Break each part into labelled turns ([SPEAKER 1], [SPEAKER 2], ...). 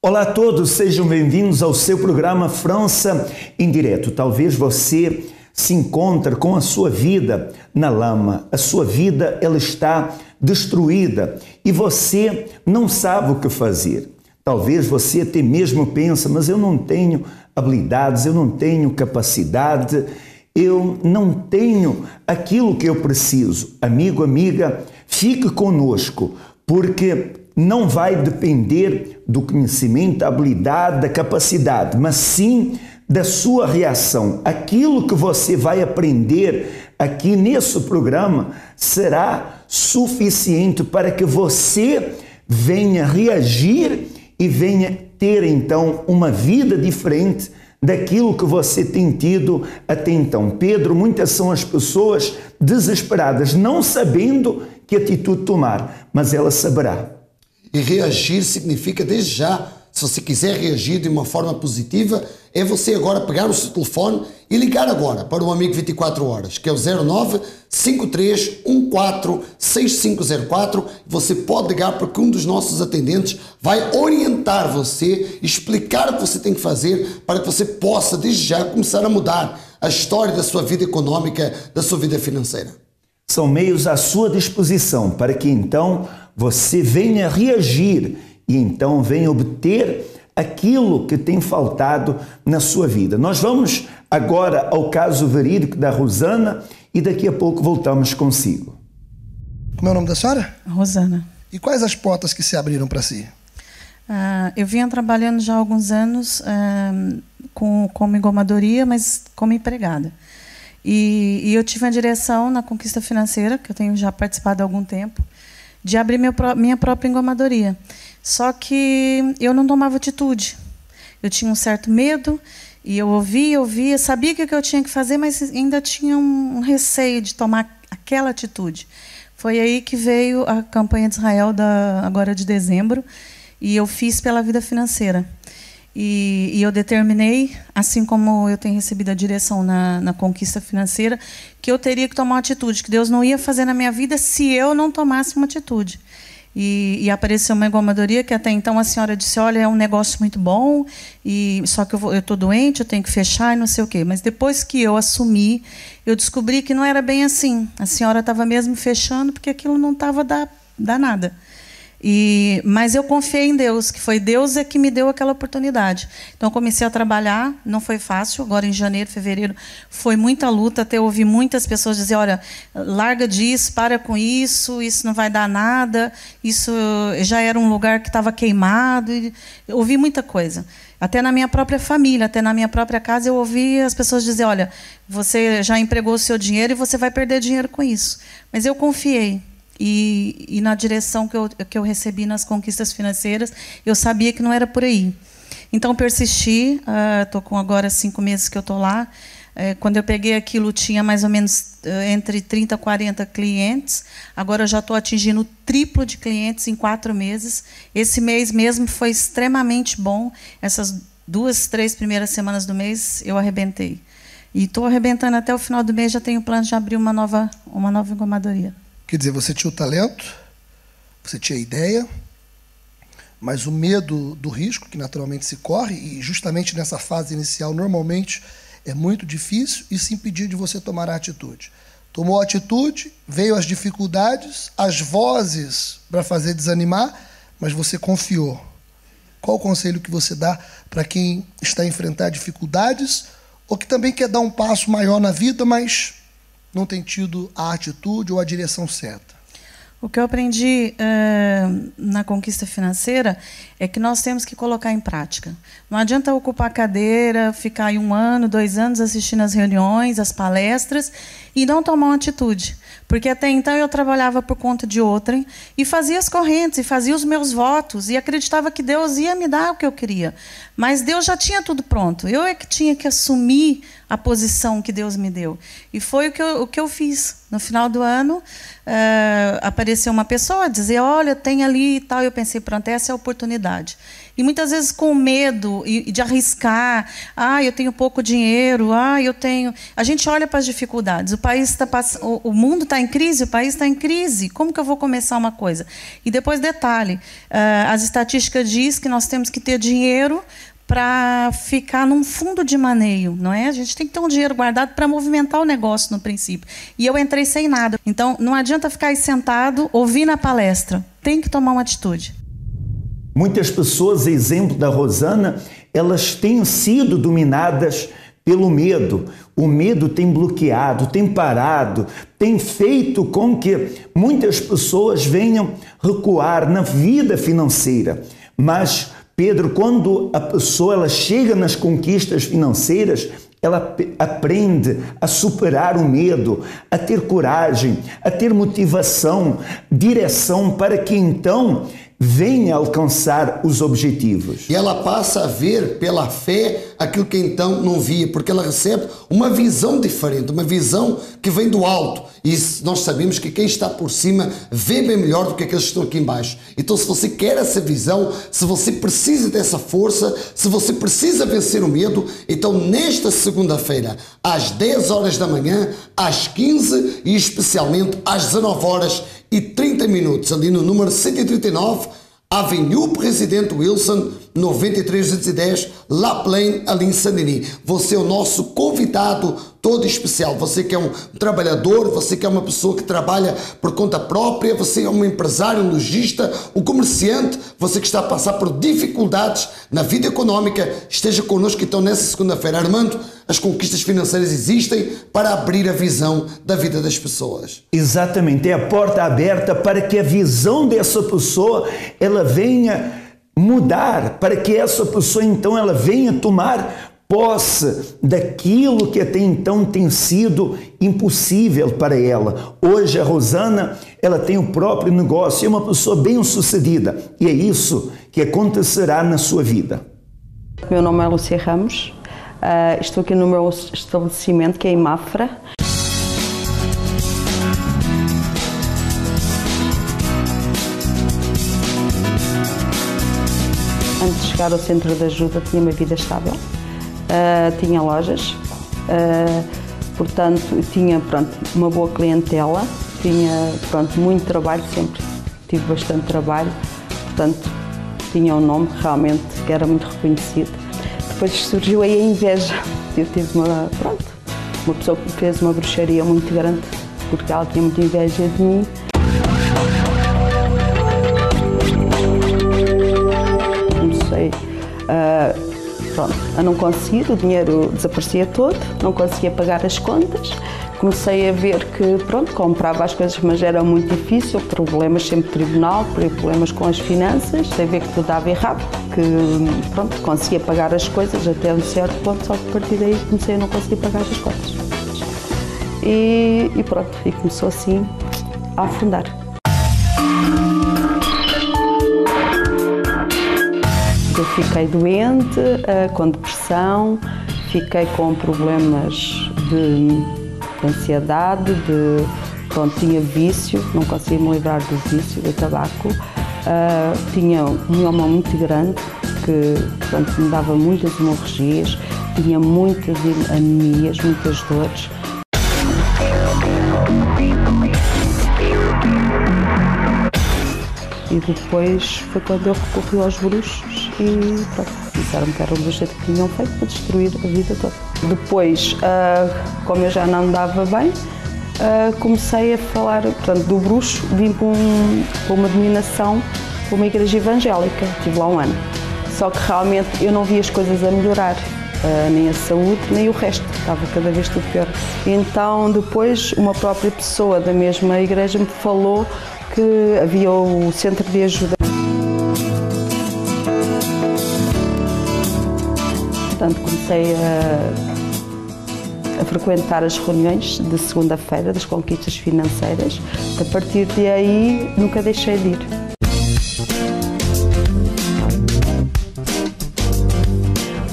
[SPEAKER 1] Olá a todos, sejam bem-vindos ao seu programa França em Direto. Talvez você se encontre com a sua vida na lama, a sua vida ela está destruída e você não sabe o que fazer. Talvez você até mesmo pense, mas eu não tenho habilidades, eu não tenho capacidade, eu não tenho aquilo que eu preciso. Amigo, amiga, fique conosco, porque não vai depender do conhecimento, da habilidade, da capacidade, mas sim da sua reação. Aquilo que você vai aprender aqui nesse programa será suficiente para que você venha reagir e venha ter então uma vida diferente daquilo que você tem tido até então. Pedro, muitas são as pessoas desesperadas, não sabendo que atitude tomar, mas ela saberá.
[SPEAKER 2] E reagir significa, desde já, se você quiser reagir de uma forma positiva, é você agora pegar o seu telefone e ligar agora para o Amigo 24 Horas, que é o 0953146504. Você pode ligar porque um dos nossos atendentes vai orientar você, explicar o que você tem que fazer para que você possa, desde já, começar a mudar a história da sua vida econômica, da sua vida financeira.
[SPEAKER 1] São meios à sua disposição para que então você venha reagir e então venha obter aquilo que tem faltado na sua vida. Nós vamos agora ao caso verídico da Rosana e daqui a pouco voltamos consigo.
[SPEAKER 3] Como é o nome da senhora?
[SPEAKER 4] Rosana.
[SPEAKER 3] E quais as portas que se abriram para si?
[SPEAKER 4] Eu vinha trabalhando já há alguns anos como engomadoria, mas como empregada. E eu tive a direção na Conquista Financeira, que eu tenho já participado há algum tempo, de abrir minha própria engomadoria. Só que eu não tomava atitude. Eu tinha um certo medo, e eu ouvia, sabia o que eu tinha que fazer, mas ainda tinha um receio de tomar aquela atitude. Foi aí que veio a campanha de Israel, agora de dezembro, e eu fiz pela vida financeira. E eu determinei, assim como eu tenho recebido a direção na Conquista Financeira, que eu teria que tomar uma atitude, que Deus não ia fazer na minha vida se eu não tomasse uma atitude. E apareceu uma engomadoria que até então a senhora disse, olha, é um negócio muito bom, só que eu estou doente, eu tenho que fechar e não sei o quê. Mas depois que eu assumi, eu descobri que não era bem assim. A senhora estava mesmo fechando porque aquilo não estava dar nada. Mas eu confiei em Deus, que foi Deus que me deu aquela oportunidade. Então eu comecei a trabalhar, não foi fácil, agora em janeiro, fevereiro, foi muita luta, até ouvi muitas pessoas dizer, olha, larga disso, para com isso não vai dar nada, isso já era um lugar que estava queimado, eu ouvi muita coisa. Até na minha própria família, até na minha própria casa, eu ouvi as pessoas dizer, olha, você já empregou o seu dinheiro e você vai perder dinheiro com isso. Mas eu confiei. E na direção que eu recebi nas Conquistas Financeiras, eu sabia que não era por aí. Então, persisti, estou com agora 5 meses que eu estou lá. Quando eu peguei aquilo, tinha mais ou menos entre 30 e 40 clientes. Agora eu já estou atingindo o triplo de clientes em 4 meses. Esse mês mesmo foi extremamente bom. Essas 2, 3 primeiras semanas do mês, eu arrebentei. E estou arrebentando até o final do mês, já tenho plano de abrir uma nova engomadoria.
[SPEAKER 3] Quer dizer, você tinha o talento, você tinha a ideia, mas o medo do risco, que naturalmente se corre, e justamente nessa fase inicial, normalmente, é muito difícil, e se impedir de você tomar a atitude. Tomou a atitude, veio as dificuldades, as vozes para fazer desanimar, mas você confiou. Qual o conselho que você dá para quem está a enfrentar dificuldades, ou que também quer dar um passo maior na vida, mas não tem tido a atitude ou a direção certa?
[SPEAKER 4] O que eu aprendi na Conquista Financeira é que nós temos que colocar em prática. Não adianta ocupar a cadeira, ficar aí 1 ano, 2 anos assistindo as reuniões, as palestras e não tomar uma atitude. Porque até então eu trabalhava por conta de outrem e fazia as correntes, e fazia os meus votos, e acreditava que Deus ia me dar o que eu queria. Mas Deus já tinha tudo pronto. Eu é que tinha que assumir a posição que Deus me deu. E foi o que eu fiz. No final do ano, apareceu uma pessoa a dizer, olha, tem ali e tal. Eu pensei, pronto, essa é a oportunidade. E muitas vezes com medo de arriscar. Eu tenho pouco dinheiro. Eu tenho... A gente olha para as dificuldades. O mundo está em crise, o país está em crise. Como que eu vou começar uma coisa? E depois, detalhe, as estatísticas dizem que nós temos que ter dinheiro para ficar num fundo de maneio, não é? A gente tem que ter um dinheiro guardado para movimentar o negócio no princípio. E eu entrei sem nada. Então, não adianta ficar aí sentado, ouvindo a palestra. Tem que tomar uma atitude.
[SPEAKER 1] Muitas pessoas, exemplo da Rosana, elas têm sido dominadas pelo medo. O medo tem bloqueado, tem parado, tem feito com que muitas pessoas venham recuar na vida financeira. Mas Pedro, quando a pessoa ela chega nas conquistas financeiras, ela aprende a superar o medo, a ter coragem, a ter motivação, direção para que então venha alcançar os objetivos.
[SPEAKER 2] E ela passa a ver pela fé aquilo que então não via, porque ela recebe uma visão diferente, uma visão que vem do alto. E nós sabemos que quem está por cima vê bem melhor do que aqueles que estão aqui embaixo. Então, se você quer essa visão, se você precisa dessa força, se você precisa vencer o medo, então nesta segunda-feira, às 10 horas da manhã, às 15 e especialmente às 19 horas e 30 minutos, ali no número 139, Avenue Presidente Wilson, 9310, La Plaine, ali em Saint-Denis. Você é o nosso convidado todo especial. Você que é um trabalhador, você que é uma pessoa que trabalha por conta própria, você é um empresário, um lojista, um comerciante, você que está a passar por dificuldades na vida económica, esteja connosco então nessa segunda-feira. Armando, as conquistas financeiras existem para abrir a visão da vida das pessoas.
[SPEAKER 1] Exatamente, é a porta aberta para que a visão dessa pessoa ela venha mudar, para que essa pessoa então ela venha tomar posse daquilo que até então tem sido impossível para ela. Hoje a Rosana, ela tem o próprio negócio, é uma pessoa bem-sucedida e é isso que acontecerá na sua vida.
[SPEAKER 5] Meu nome é Lúcia Ramos, estou aqui no meu estabelecimento que é em Mafra. Antes de chegar ao centro de ajuda tinha uma vida estável. Tinha lojas, portanto tinha uma boa clientela, tinha muito trabalho, sempre tive bastante trabalho, portanto tinha um nome realmente que era muito reconhecido. Depois surgiu aí a inveja, eu tive uma pessoa que fez uma bruxaria muito grande porque ela tinha muita inveja de mim. Comecei a não conseguir, o dinheiro desaparecia todo, não conseguia pagar as contas. Comecei a ver que, comprava as coisas, mas era muito difícil, problemas sempre tribunal, problemas com as finanças, a ver que tudo dava errado, que, conseguia pagar as coisas até um certo ponto, só que a partir daí comecei a não conseguir pagar as contas. E começou assim a afundar. Eu fiquei doente, com depressão, fiquei com problemas de ansiedade, tinha vício, não conseguia me livrar do vício, do tabaco. Tinha um mioma muito grande, que me dava muitas hemorragias, tinha muitas anemias, muitas dores. E depois foi quando eu recorri aos bruxos e disseram que era o bruxo que tinham feito para destruir a vida toda. Depois, como eu já não andava bem, comecei a falar do bruxo, vim para uma dominação, para uma igreja evangélica, estive lá um ano. Só que realmente eu não vi as coisas a melhorar, nem a saúde, nem o resto, estava cada vez tudo pior. Então depois uma própria pessoa da mesma igreja me falou que havia o centro de ajuda. Portanto, comecei a frequentar as reuniões de segunda-feira das conquistas financeiras. A partir de aí, nunca deixei de ir.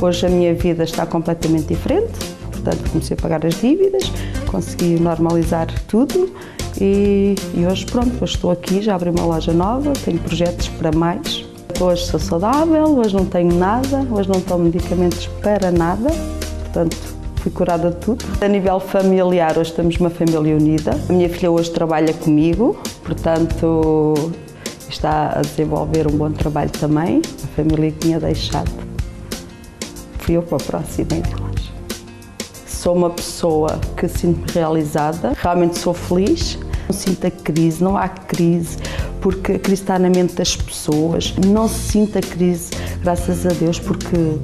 [SPEAKER 5] Hoje a minha vida está completamente diferente. Portanto, comecei a pagar as dívidas, consegui normalizar tudo. E hoje, hoje estou aqui, já abri uma loja nova, tenho projetos para mais. Hoje sou saudável, hoje não tenho nada, hoje não tomo medicamentos para nada, portanto fui curada de tudo. A nível familiar, hoje temos uma família unida. A minha filha hoje trabalha comigo, portanto está a desenvolver um bom trabalho também. A família que tinha deixado, fui eu para a próxima delas. Sou uma pessoa que sinto-me realizada, realmente sou feliz. Não sinto a crise, não há crise, porque a crise está na mente das pessoas. Não se sinta a crise, graças a Deus, porque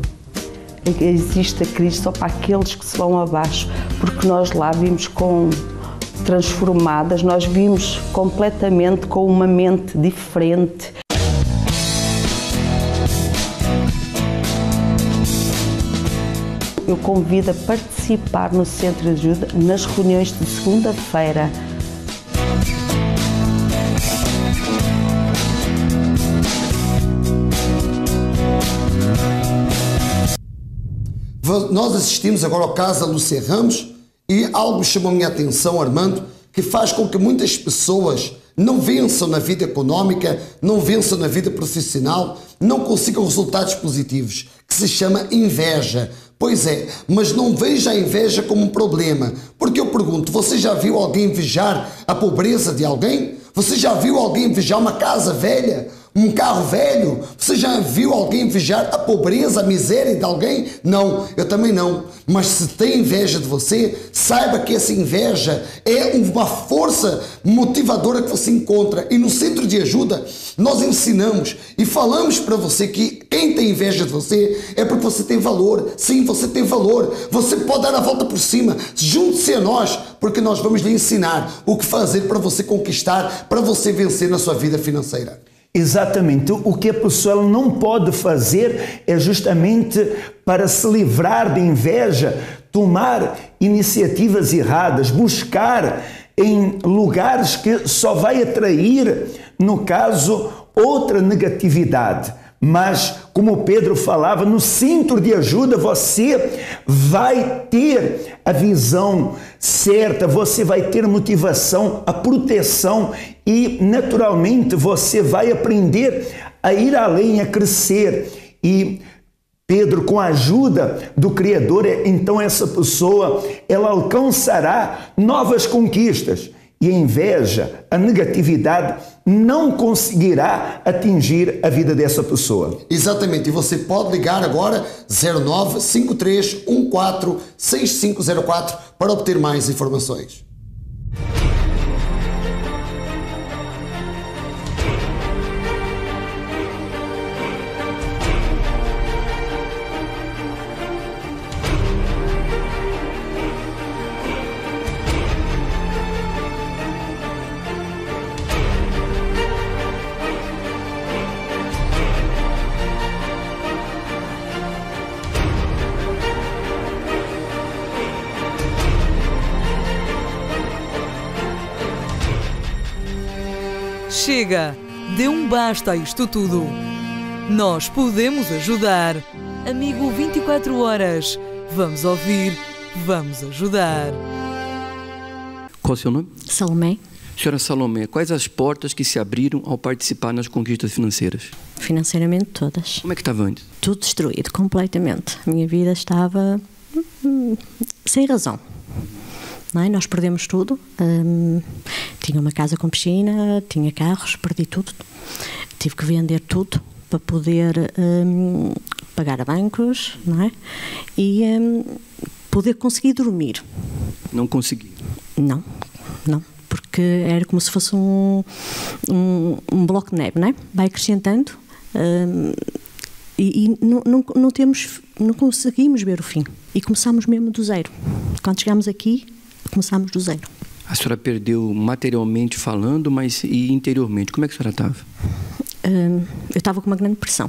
[SPEAKER 5] existe a crise só para aqueles que se vão abaixo, porque nós lá vimos transformadas, nós vimos completamente com uma mente diferente. Eu convido a participar no Centro de Ajuda nas reuniões de segunda-feira.
[SPEAKER 2] Nós assistimos agora ao caso da Lúcia Ramos e algo chamou a minha atenção, Armando, que faz com que muitas pessoas não vençam na vida económica, não vençam na vida profissional, não consigam resultados positivos, que se chama inveja. Pois é, mas não veja a inveja como um problema, porque eu pergunto, você já viu alguém invejar a pobreza de alguém? Você já viu alguém invejar uma casa velha? Um carro velho? Você já viu alguém invejar a pobreza, a miséria de alguém? Não, eu também não. Mas se tem inveja de você, saiba que essa inveja é uma força motivadora que você encontra. E no Centro de Ajuda, nós ensinamos e falamos para você que quem tem inveja de você é porque você tem valor. Sim, você tem valor. Você pode dar a volta por cima. Junte-se a nós, porque nós vamos lhe ensinar o que fazer para você conquistar, para você vencer na sua vida financeira.
[SPEAKER 1] Exatamente. O que a pessoa não pode fazer é justamente para se livrar de inveja, tomar iniciativas erradas, buscar em lugares que só vai atrair, no caso, outra negatividade. Mas, como Pedro falava, no Centro de Ajuda você vai ter a visão certa, você vai ter motivação, a proteção e, naturalmente, você vai aprender a ir além, a crescer. E Pedro, com a ajuda do Criador, então essa pessoa, ela alcançará novas conquistas. E a inveja, a negatividade, não conseguirá atingir a vida dessa pessoa.
[SPEAKER 2] Exatamente, e você pode ligar agora 0953146504 para obter mais informações.
[SPEAKER 6] Chega! Dê um basta a isto tudo. Nós podemos ajudar. Amigo 24 horas. Vamos ouvir, vamos ajudar.
[SPEAKER 7] Qual é o seu nome?
[SPEAKER 8] Salomé.
[SPEAKER 7] Senhora Salomé, quais as portas que se abriram ao participar nas conquistas financeiras?
[SPEAKER 8] Financeiramente todas.
[SPEAKER 7] Como é que estava antes?
[SPEAKER 8] Tudo destruído, completamente. A minha vida estava sem razão. Não é? Nós perdemos tudo. Tinha uma casa com piscina, tinha carros, perdi tudo. Tive que vender tudo para poder pagar a bancos, não é? E poder conseguir dormir.
[SPEAKER 7] Não consegui?
[SPEAKER 8] Não, porque era como se fosse um bloco de neve, não é? Vai acrescentando e não conseguimos ver o fim. E começámos mesmo do zero. Quando chegámos aqui, começámos do zero.
[SPEAKER 7] A senhora perdeu materialmente falando, mas e interiormente? Como é que a senhora estava?
[SPEAKER 8] Eu estava com uma grande pressão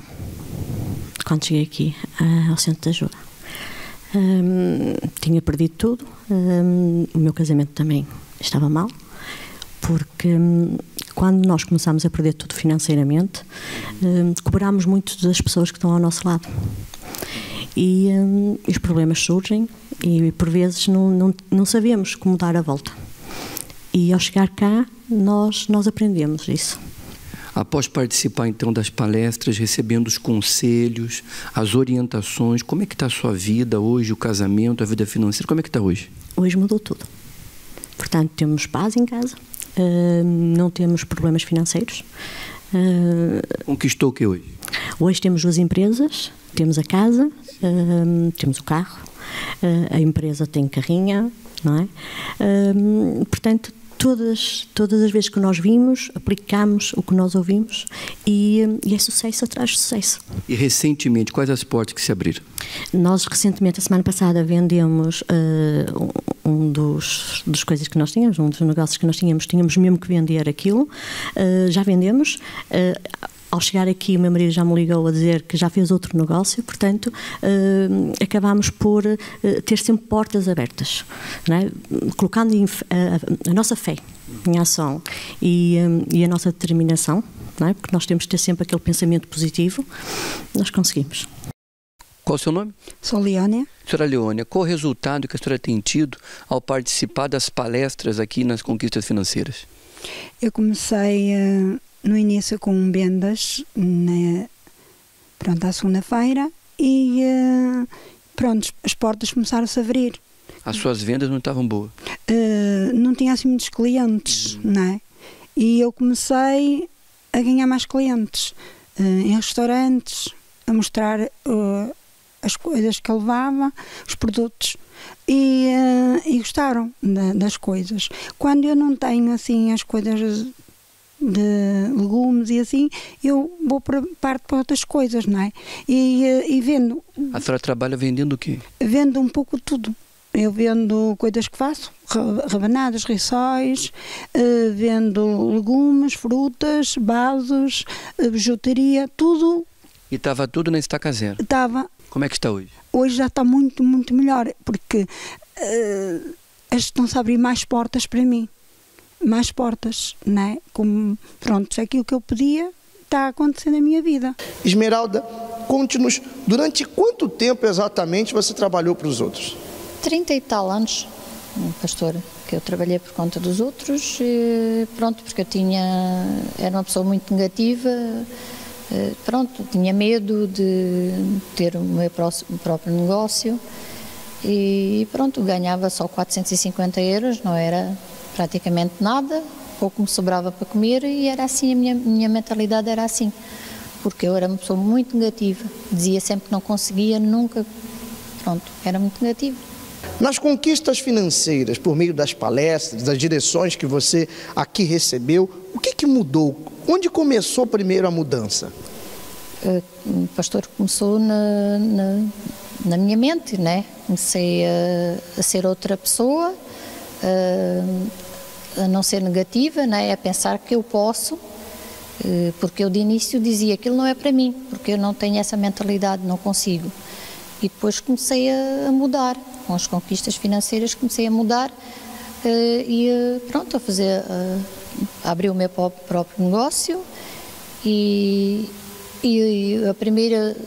[SPEAKER 8] quando cheguei aqui ao Centro de Ajuda. Tinha perdido tudo. O meu casamento também estava mal, porque quando nós começámos a perder tudo financeiramente, cobrámos muito das pessoas que estão ao nosso lado. E os problemas surgem e por vezes não sabemos como dar a volta. E ao chegar cá, nós aprendemos isso.
[SPEAKER 7] Após participar, então, das palestras, recebendo os conselhos, as orientações, como é que está a sua vida hoje, o casamento, a vida financeira, como é que está hoje?
[SPEAKER 8] Hoje mudou tudo. Portanto, temos paz em casa, não temos problemas financeiros.
[SPEAKER 7] Conquistou o que hoje?
[SPEAKER 8] Hoje temos 2 empresas, temos a casa, temos o carro, a empresa tem carrinha, não é? Portanto, todas as vezes que nós vimos, aplicamos o que nós ouvimos e é sucesso atrás de sucesso.
[SPEAKER 7] E recentemente, quais as portas que se abriram?
[SPEAKER 8] Nós recentemente, a semana passada, vendemos um dos coisas que nós tínhamos, um dos negócios que nós tínhamos mesmo que vender aquilo, já vendemos. Ao chegar aqui, o meu marido já me ligou a dizer que já fez outro negócio, portanto, acabámos por ter sempre portas abertas, não é? Colocando a nossa fé em ação e a nossa determinação, não é? Porque nós temos de ter sempre aquele pensamento positivo, nós conseguimos.
[SPEAKER 7] Qual o seu nome?
[SPEAKER 9] Sou Leônia.
[SPEAKER 7] Senhora Leônia, qual o resultado que a senhora tem tido ao participar das palestras aqui nas Conquistas Financeiras?
[SPEAKER 9] Eu comecei no início com vendas à segunda-feira e as portas começaram-se a abrir.
[SPEAKER 7] As suas vendas não estavam boas?
[SPEAKER 9] Não tinha assim muitos clientes, não é? E eu comecei a ganhar mais clientes em restaurantes, a mostrar as coisas que eu levava, os produtos, e gostaram das coisas. Quando eu não tenho assim as coisas de legumes e assim, eu vou para outras coisas, não é? E vendo.
[SPEAKER 7] A senhora trabalha vendendo o quê?
[SPEAKER 9] Vendo um pouco tudo. Eu vendo coisas que faço, rabanadas, rissóis, vendo legumes, frutas, vasos, bijuteria, tudo.
[SPEAKER 7] E estava tudo na Estaca Zero?
[SPEAKER 9] Estava.
[SPEAKER 7] Como é que está hoje?
[SPEAKER 9] Hoje já está muito, muito melhor, porque estão-se a abrir mais portas para mim. Mais portas, não é? Como, pronto, aquilo que eu podia está acontecendo na minha vida.
[SPEAKER 2] Esmeralda, conte-nos, durante quanto tempo exatamente você trabalhou para os outros?
[SPEAKER 10] 30 e tal anos, pastor, que eu trabalhei por conta dos outros, pronto, porque era uma pessoa muito negativa, pronto, tinha medo de ter o meu próprio negócio e pronto, ganhava só 450 euros, não era praticamente nada, pouco me sobrava para comer e era assim, a minha mentalidade era assim, porque eu era uma pessoa muito negativa, dizia sempre que não conseguia, nunca, pronto, era muito negativa.
[SPEAKER 2] Nas conquistas financeiras, por meio das palestras, das direções que você aqui recebeu, o que mudou? Onde começou primeiro a mudança?
[SPEAKER 10] O pastor começou na minha mente, né? Comecei a ser outra pessoa, a não ser negativa, né? A pensar que eu posso, porque eu de início dizia aquilo não é para mim, porque eu não tenho essa mentalidade, não consigo. E depois comecei a mudar, com as conquistas financeiras comecei a mudar e pronto, a abrir o meu próprio negócio e a primeira,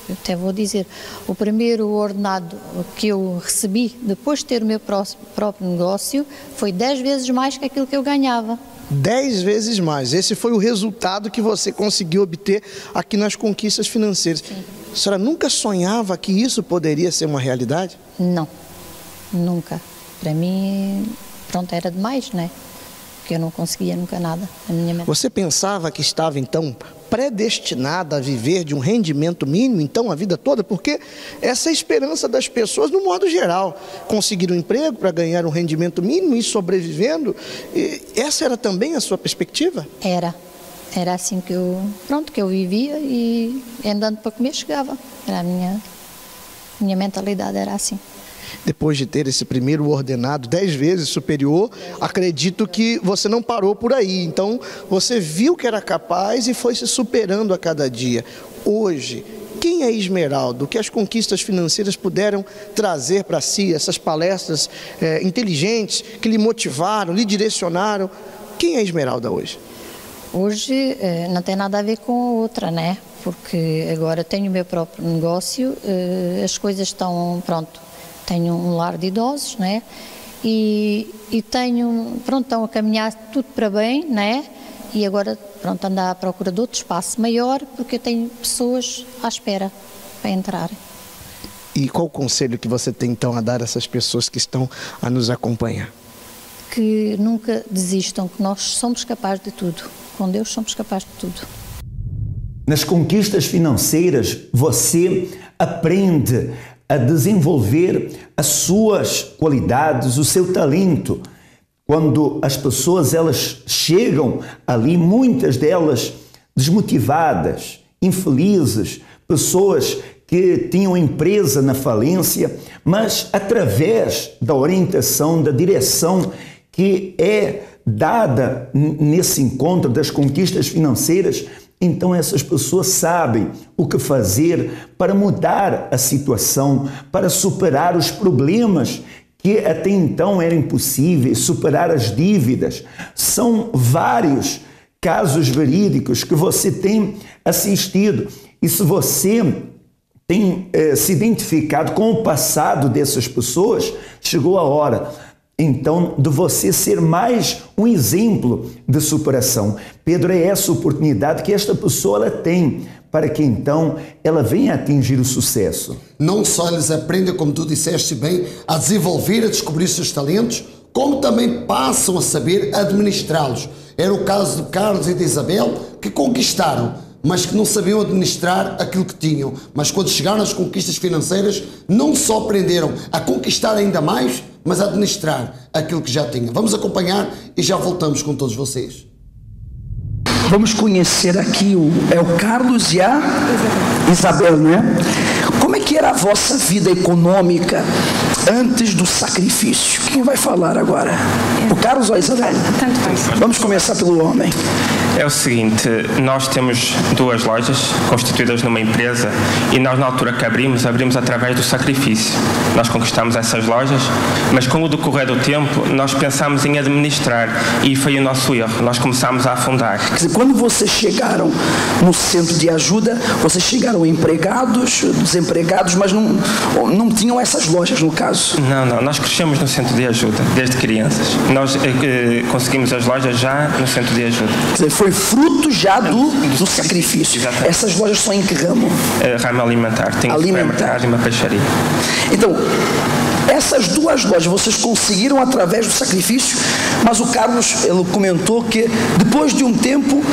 [SPEAKER 10] até vou dizer, o primeiro ordenado que eu recebi depois de ter o meu próprio negócio foi 10 vezes mais que aquilo que eu ganhava.
[SPEAKER 2] 10 vezes mais. Esse foi o resultado que você conseguiu obter aqui nas conquistas financeiras. Sim. A senhora nunca sonhava que isso poderia ser uma realidade?
[SPEAKER 10] Não, nunca. Para mim, pronto, era demais, né? Porque eu não conseguia nunca nada na minha mente.
[SPEAKER 2] Você pensava que estava, então, predestinada a viver de um rendimento mínimo, então, a vida toda? Porque essa é a esperança das pessoas, no modo geral. Conseguir um emprego para ganhar um rendimento mínimo e ir sobrevivendo. E essa era também a sua perspectiva?
[SPEAKER 10] Era assim que eu vivia e andando para comer chegava. Era a minha mentalidade era assim.
[SPEAKER 2] Depois de ter esse primeiro ordenado 10 vezes superior, acredito que você não parou por aí. Então, você viu que era capaz e foi se superando a cada dia. Hoje, quem é Esmeralda? O que as conquistas financeiras puderam trazer para si, essas palestras inteligentes que lhe motivaram, lhe direcionaram? Quem é Esmeralda hoje?
[SPEAKER 10] Hoje não tem nada a ver com a outra, né? Porque agora tenho o meu próprio negócio, as coisas estão, pronto, tenho um lar de idosos, né? E tenho, pronto, estão a caminhar tudo para bem, né? e agora, pronto, ando à procura de outro espaço maior, porque eu tenho pessoas à espera para entrar.
[SPEAKER 11] E qual o conselho que você tem então a dar a essas pessoas que estão a nos acompanhar?
[SPEAKER 10] Que nunca desistam, que nós somos capazes de tudo. Com Deus somos capazes de tudo.
[SPEAKER 1] Nas conquistas financeiras, você aprende a desenvolver as suas qualidades, o seu talento. Quando as pessoas elas chegam ali, muitas delas desmotivadas, infelizes, pessoas que tinham empresa na falência, mas através da orientação, da direção que é dada nesse encontro das conquistas financeiras, então essas pessoas sabem o que fazer para mudar a situação, para superar os problemas que até então eram impossíveis, superar as dívidas. São vários casos verídicos que você tem assistido. E se você tem se identificado com o passado dessas pessoas, chegou a hora, então, de você ser mais um exemplo de superação. Pedro, é essa oportunidade que esta pessoa ela tem para que então ela venha a atingir o sucesso.
[SPEAKER 2] Não só eles aprendem, como tu disseste bem, a desenvolver, a descobrir seus talentos, como também passam a saber administrá-los. Era o caso de Carlos e de Isabel, que conquistaram, mas que não sabiam administrar aquilo que tinham. Mas quando chegaram às conquistas financeiras, não só aprenderam a conquistar ainda mais, mas a administrar aquilo que já tinham. Vamos acompanhar e já voltamos com todos vocês.
[SPEAKER 12] Vamos conhecer aqui o Carlos e a Isabel, né? Como é que era a vossa vida econômica antes do sacrifício? Quem vai falar agora? O Carlos ou a Isabel?
[SPEAKER 13] Tanto faz.
[SPEAKER 12] Vamos começar pelo homem.
[SPEAKER 13] É o seguinte, nós temos 2 lojas constituídas numa empresa e nós na altura que abrimos através do sacrifício. Nós conquistamos essas lojas, mas com o decorrer do tempo nós pensámos em administrar e foi o nosso erro, nós começámos a afundar.
[SPEAKER 12] Quer dizer, quando vocês chegaram no centro de ajuda, vocês chegaram empregados, desempregados, mas não tinham essas lojas no caso?
[SPEAKER 13] Não, nós crescemos no centro de ajuda, desde crianças. Nós conseguimos as lojas já no centro de ajuda.
[SPEAKER 12] Quer dizer, foi fruto já do sacrifício. Exatamente. Essas lojas são em que ramo?
[SPEAKER 13] Ramo alimentar. Tem um supermercado e uma peixaria.
[SPEAKER 12] Então, essas 2 lojas vocês conseguiram através do sacrifício, mas o Carlos ele comentou que depois de um tempo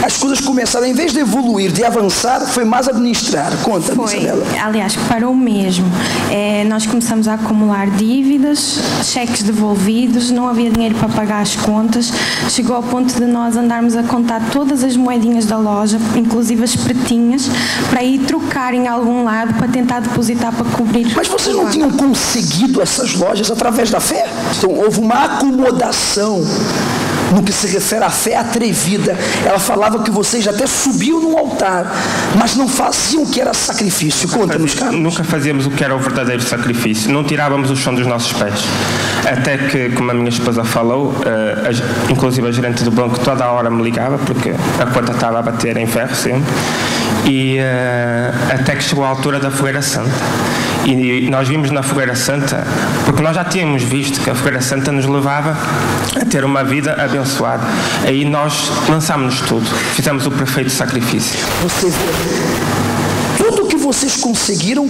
[SPEAKER 12] as coisas começaram, em vez de evoluir, de avançar, foi mais administrar. Conta-me, Isabela.
[SPEAKER 14] Aliás, parou mesmo. Nós começamos a acumular dívidas, cheques devolvidos, não havia dinheiro para pagar as contas. Chegou ao ponto de nós andarmos a contar todas as moedinhas da loja, inclusive as pretinhas, para ir trocar em algum lado para tentar depositar para cobrir.
[SPEAKER 12] Mas vocês não tinham conseguido essas lojas através da fé? Então houve uma acomodação no que se refere à fé atrevida. Ela falava que vocês até subiam no altar, mas não faziam o que era sacrifício. Conta-nos, Carlos.
[SPEAKER 13] Nunca fazíamos o que era o verdadeiro sacrifício. Não tirávamos o chão dos nossos pés. Até que, como a minha esposa falou, inclusive a gerente do banco toda a hora me ligava, porque a conta estava a bater em ferro sempre. E até que chegou a altura da Fogueira Santa. E nós vimos na Fogueira Santa, porque nós já tínhamos visto que a Fogueira Santa nos levava a ter uma vida abençoada. Aí nós lançámos-nos tudo, fizemos o perfeito sacrifício.
[SPEAKER 12] Você vê, tudo o que vocês conseguiram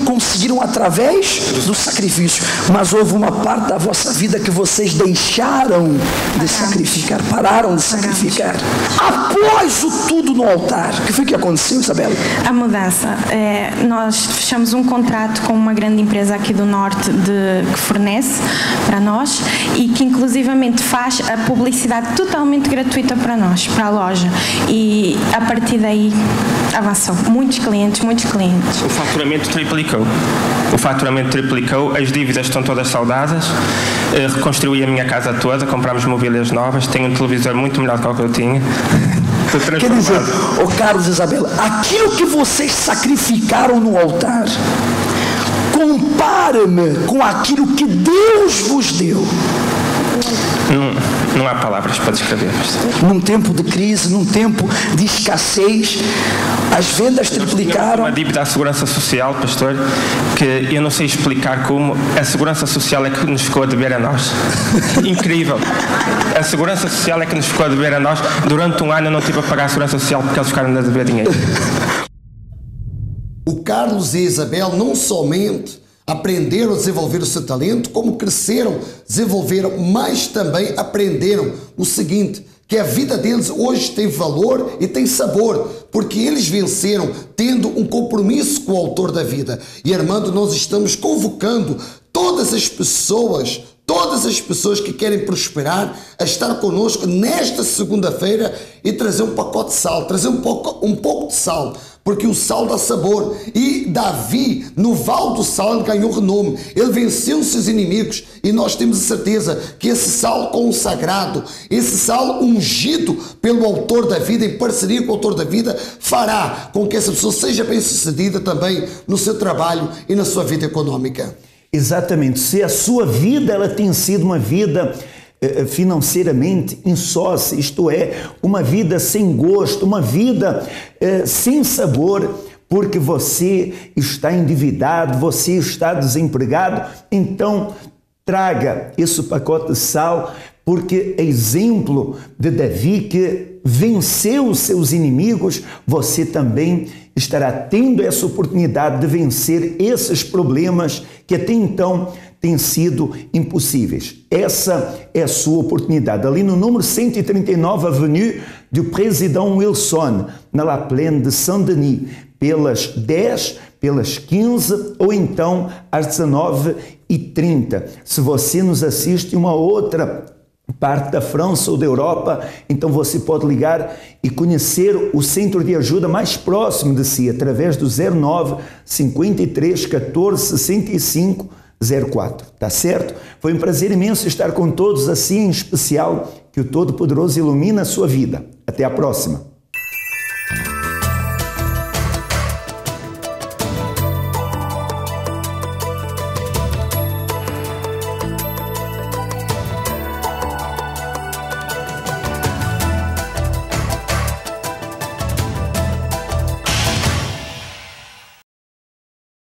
[SPEAKER 12] através do sacrifício, mas houve uma parte da vossa vida que vocês deixaram de sacrificar, pararam de sacrificar. Após o tudo no altar, o que foi que aconteceu, Isabela?
[SPEAKER 14] A mudança. Nós fechamos um contrato com uma grande empresa aqui do Norte que fornece para nós e que inclusivamente faz a publicidade totalmente gratuita para nós, para a loja. E a partir daí avançou. Muitos clientes.
[SPEAKER 13] O faturamento triplicou, as dívidas estão todas saudadas, reconstruí a minha casa toda, comprámos mobílias novas, tenho um televisor muito melhor do que eu tinha.
[SPEAKER 12] Quer dizer, Carlos e Isabela, aquilo que vocês sacrificaram no altar, compare-me com aquilo que Deus vos deu.
[SPEAKER 13] Não há palavras para descrever.
[SPEAKER 12] Num tempo de crise, num tempo de escassez, as vendas triplicaram.
[SPEAKER 13] Uma dívida à Segurança Social, pastor, que eu não sei explicar como a Segurança Social é que nos ficou a dever a nós. Incrível. A Segurança Social é que nos ficou a dever a nós. Durante um ano eu não tive a pagar a Segurança Social porque eles ficaram a dever dinheiro.
[SPEAKER 2] O Carlos e a Isabel não somente aprenderam a desenvolver o seu talento, como cresceram, desenvolveram, mas também aprenderam o seguinte, que a vida deles hoje tem valor e tem sabor, porque eles venceram tendo um compromisso com o autor da vida. E Armando, nós estamos convocando todas as pessoas que querem prosperar a estar conosco nesta segunda-feira e trazer um pacote de sal, trazer um pouco de sal, porque o sal dá sabor. E Davi, no Val do Sal, ele ganhou renome, ele venceu os seus inimigos, e nós temos a certeza que esse sal consagrado, esse sal ungido pelo autor da vida, em parceria com o autor da vida, fará com que essa pessoa seja bem sucedida também no seu trabalho e na sua vida econômica.
[SPEAKER 1] Exatamente. Se a sua vida ela tem sido uma vida financeiramente insócia, isto é, uma vida sem gosto, uma vida sem sabor, porque você está endividado, você está desempregado, então traga esse pacote de sal, porque é exemplo de Davi que venceu os seus inimigos, você também estará tendo essa oportunidade de vencer esses problemas que até então têm sido impossíveis. Essa é a sua oportunidade. Ali no número 139 Avenue do Président Wilson, na La Plaine de Saint-Denis, pelas 10, pelas 15 ou então às 19h30. Se você nos assiste em uma outra parte da França ou da Europa, então você pode ligar e conhecer o centro de ajuda mais próximo de si através do 09 53 14 65 04. Tá certo? Foi um prazer imenso estar com todos, assim em especial que o Todo-Poderoso ilumina a sua vida. Até a próxima.